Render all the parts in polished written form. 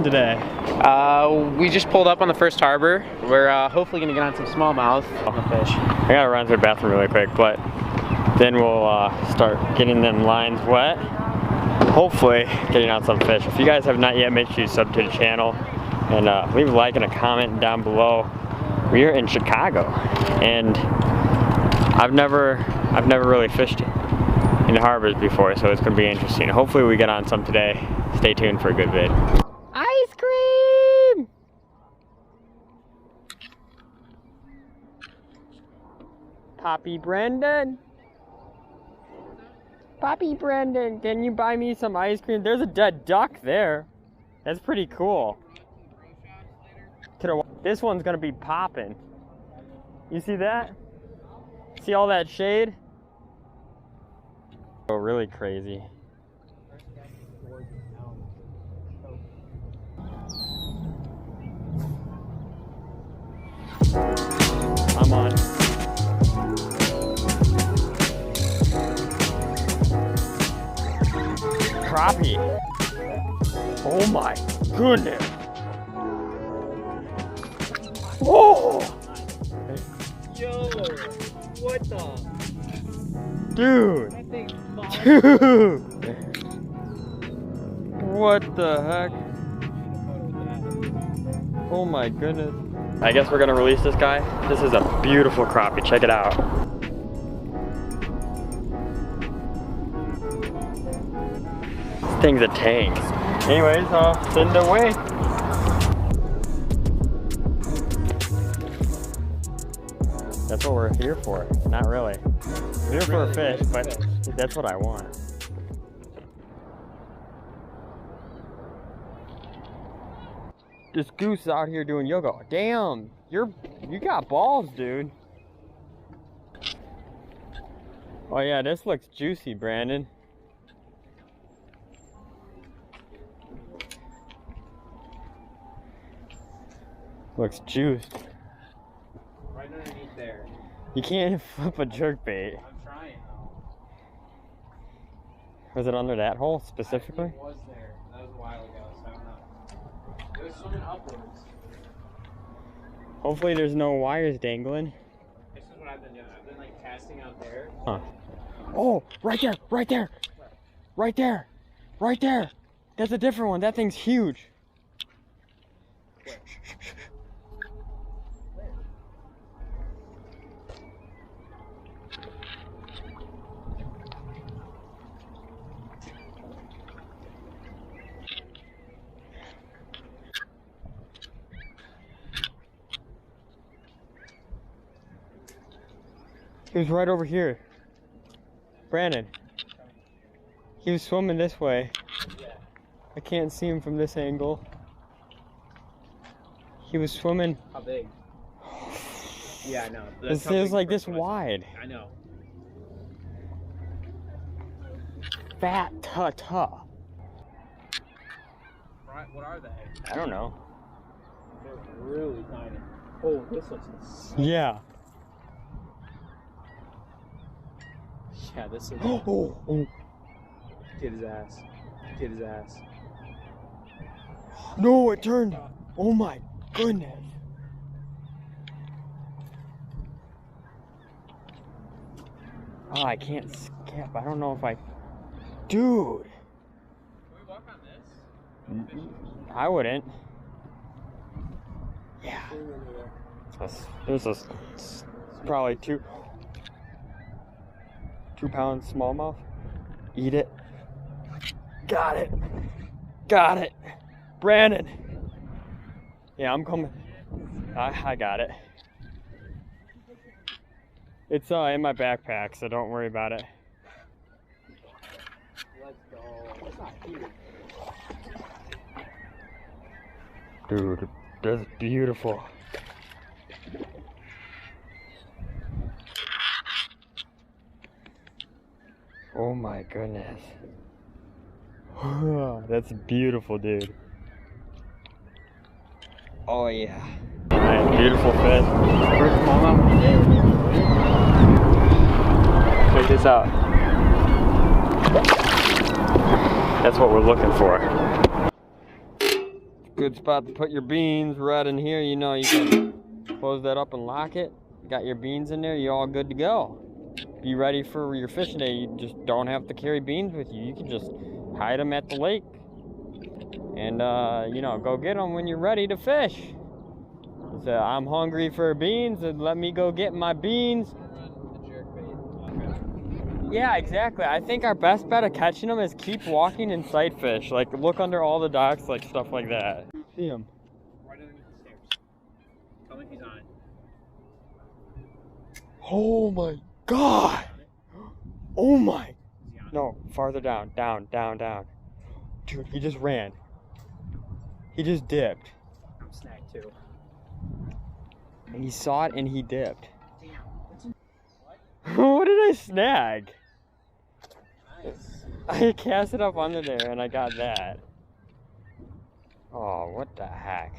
today? We just pulled up on the first harbor. We're hopefully gonna get on some smallmouth fish. I gotta run to the bathroom really quick, but then we'll start getting them lines wet. Hopefully getting on some fish. If you guys have not yet, make sure you sub to the channel and leave a like and a comment down below. We are in Chicago, and I've never really fished in the harbors before, so it's gonna be interesting. Hopefully we get on some today. Stay tuned for a good vid. Ice cream! Poppy Brendan. Poppy Brendan, can you buy me some ice cream? There's a dead duck there. That's pretty cool. This one's gonna be popping. You see that? See all that shade? Oh, really crazy. I'm on. Crappie. Oh my goodness. Oh! Yo, what the? Dude! That thing's fine. Dude! What the heck? Oh my goodness. I guess we're gonna release this guy. This is a beautiful crappie, check it out. This thing's a tank. Anyways, send it away. That's what we're here for. Not really. We're here for a fish, but that's what I want. This goose is out here doing yoga. Damn, you got balls, dude. Oh yeah, this looks juicy, Brandon. Looks juiced. Right underneath there. You can't flip a jerkbait. I'm trying though. Was it under that hole specifically? It was there. That was a while ago, so I don't know. It was swimming upwards. Hopefully there's no wires dangling. This is what I've been doing. I've been like casting out there. Huh. Oh, right there, right there. Right there. Right there. That's a different one. That thing's huge. He was right over here. Brandon. He was swimming this way. Yeah. I can't see him from this angle. He was swimming. How big? Yeah, I know. It was like this wide. I know. Fat ta-ta. What are they? I don't know. They're really tiny. Oh, this looks insane. Yeah. Yeah, this is. Oh. Get his ass. Get his ass. No, it turned. Oh my goodness. Oh, I can't skip. I don't know if I. Dude. Can we walk on this? I wouldn't. Yeah. This is probably 2 pound smallmouth. Eat it. Got it. Got it. Brandon. Yeah, I'm coming. I got it. It's in my backpack, so don't worry about it. Let's go. It's not huge. Dude, that's beautiful. Oh my goodness. That's beautiful, dude. Oh yeah. Alright, beautiful fish. First smallmouth of the day. Check this out. That's what we're looking for. Good spot to put your beans right in here. You know, you can close that up and lock it. Got your beans in there, you're all good to go. Be ready for your fishing day. You just don't have to carry beans with you. You can just hide them at the lake and you know, go get them when you're ready to fish. So I'm hungry for beans and let me go get my beans. Yeah, exactly. I think our best bet of catching them is keep walking and sight fish. Like look under all the docks, like stuff like that. See him. Right underneath the stairs. Tell me if he's on it. Oh my God. Oh my. No, farther down, down. Dude, he just ran. He just dipped. I'm snagged too. And he saw it and he dipped. Damn. What's in What did I snag? Nice. I cast it up under there and I got that. Oh, what the heck?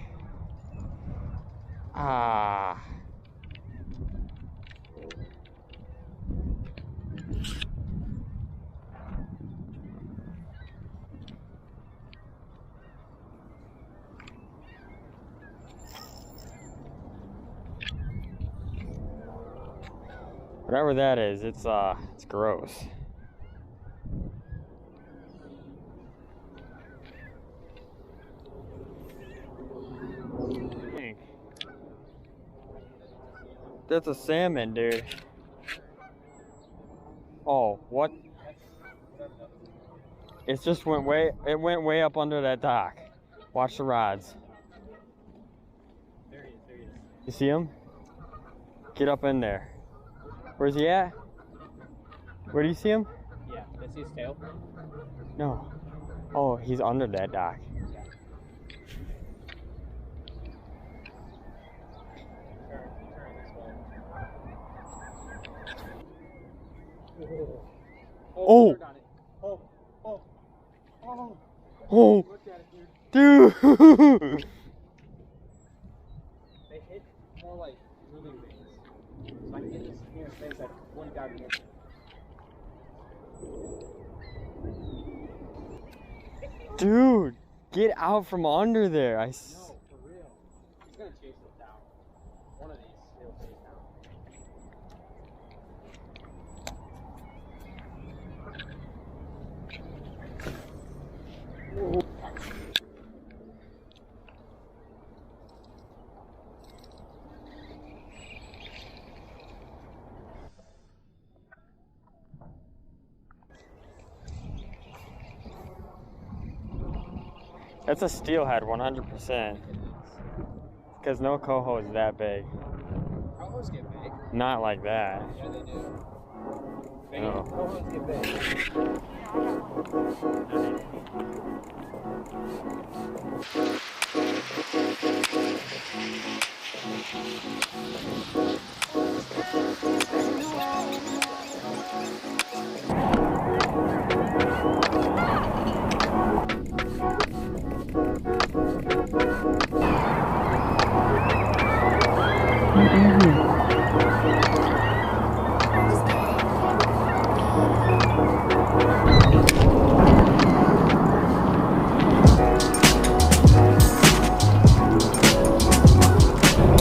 Ah. Whatever that is, it's gross. That's a salmon, dude. Oh, what? It just went way up under that dock. Watch the rods. There he is. You see him? Get up in there. Where's he at? Where do you see him? Yeah, did I see his tail? No. Oh, he's under that dock. Oh! Oh! Look at it, dude. Dude! They hit more like moving things. So I can get this here in space at one down here. Dude! Get out from under there. No, for real. He's gonna chase it down. One of these, he'll chase down. That's a steelhead, 100%. Because no coho is that big. Cohos get big. Not like that. Yeah, they do. Big No. cohos get big.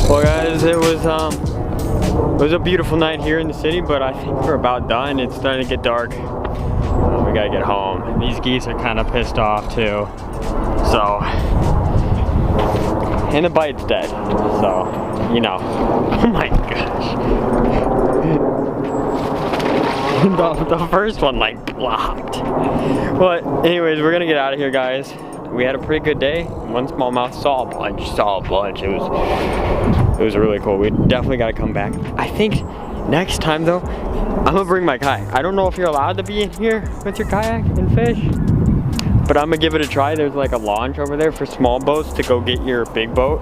Well guys, it was a beautiful night here in the city, but I think we're about done. It's starting to get dark. We gotta get home. These geese are kind of pissed off too. So, and the bite's dead. So, you know. Oh my gosh. the first one like blocked. But anyways, we're gonna get out of here, guys. We had a pretty good day. One smallmouth, saw a bunch. It was really cool. We definitely got to come back. I think next time though, I'm gonna bring my kayak. I don't know if you're allowed to be in here with your kayak and fish, but I'm gonna give it a try. There's like a launch over there for small boats to go get your big boat.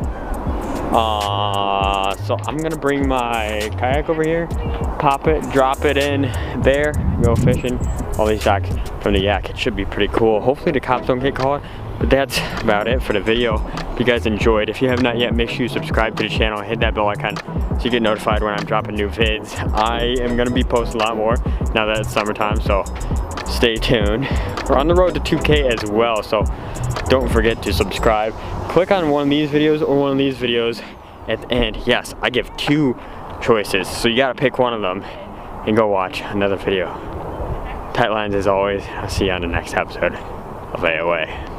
So I'm gonna bring my kayak over here, pop it, drop it in there, go fishing. All these docks from the yak. It should be pretty cool. Hopefully the cops don't get caught. But that's about it for the video. If you guys enjoyed, if you have not yet, make sure you subscribe to the channel and hit that bell icon so you get notified when I'm dropping new vids. I am gonna be posting a lot more now that it's summertime, so stay tuned. We're on the road to 2K as well, so don't forget to subscribe. click on one of these videos or one of these videos at the end. Yes, I give 2 choices, so you gotta pick one of them and go watch another video. Tight lines as always. I'll see you on the next episode of A.O.A.